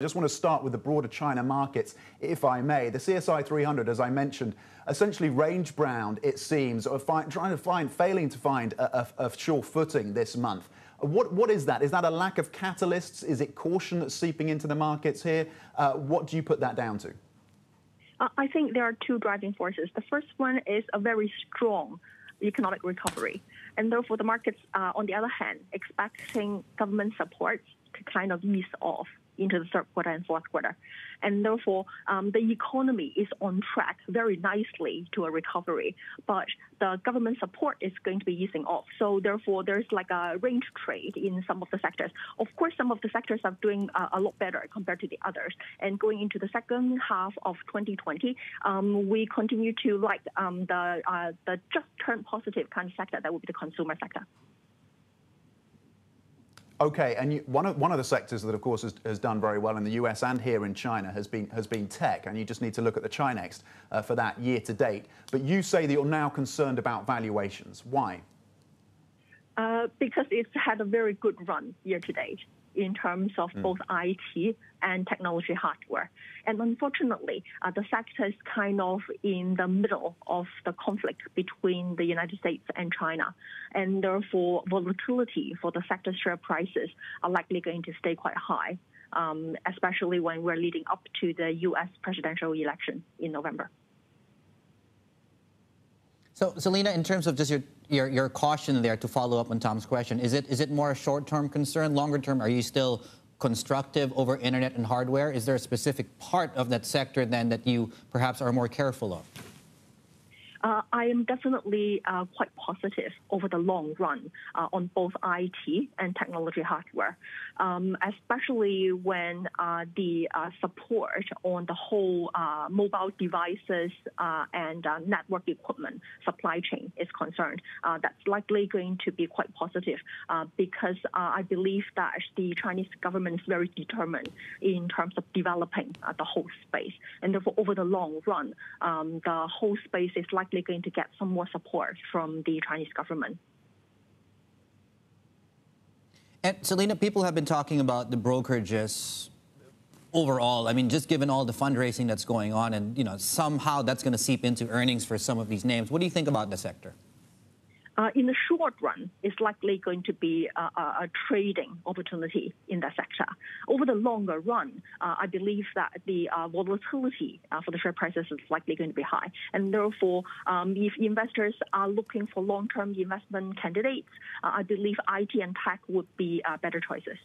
I just want to start with the broader China markets, if I may. The CSI 300, as I mentioned, essentially range-bound, it seems, or failing to find a sure footing this month. What is that? Is that a lack of catalysts? Is it caution that's seeping into the markets here? What do you put that down to? I think there are two driving forces. The first one is a very strong economic recovery. And therefore, the markets, on the other hand, expecting government support to kind of ease off into the third quarter and fourth quarter. And therefore, the economy is on track very nicely to a recovery, but the government support is going to be easing off. So therefore, there's like a range trade in some of the sectors. Of course, some of the sectors are doing a lot better compared to the others. And going into the second half of 2020, we continue to like the just turn positive kind of sector. That would be the consumer sector. Okay, and one of the sectors that, of course, has done very well in the US and here in China has been tech, and you just need to look at the Chinex for that year to date. But you say that you're now concerned about valuations. Why? Because it's had a very good run year to date in terms of both IT and technology hardware. And unfortunately, the sector is kind of in the middle of the conflict between the United States and China. And therefore, volatility for the sector share prices are likely going to stay quite high, especially when we're leading up to the U.S. presidential election in November. So, Selina, in terms of just your caution there, to follow up on Tom's question, is it more a short-term concern? Longer term, are you still constructive over internet and hardware? Is there a specific part of that sector then that you perhaps are more careful of? I am definitely quite positive over the long run on both IT and technology hardware, especially when the support on the whole mobile devices and network equipment supply chain is concerned. That's likely going to be quite positive because I believe that the Chinese government is very determined in terms of developing the whole space. And therefore, over the long run, the whole space is likely going to get some more support from the Chinese government. And Selina, people have been talking about the brokerages overall. I mean, just given all the fundraising that's going on, and somehow that's going to seep into earnings for some of these names. What do you think about the sector? In the short run, it's likely going to be a trading opportunity in that sector. Over the longer run, I believe that the volatility for the share prices is likely going to be high. And therefore, if investors are looking for long-term investment candidates, I believe IT and tech would be better choices.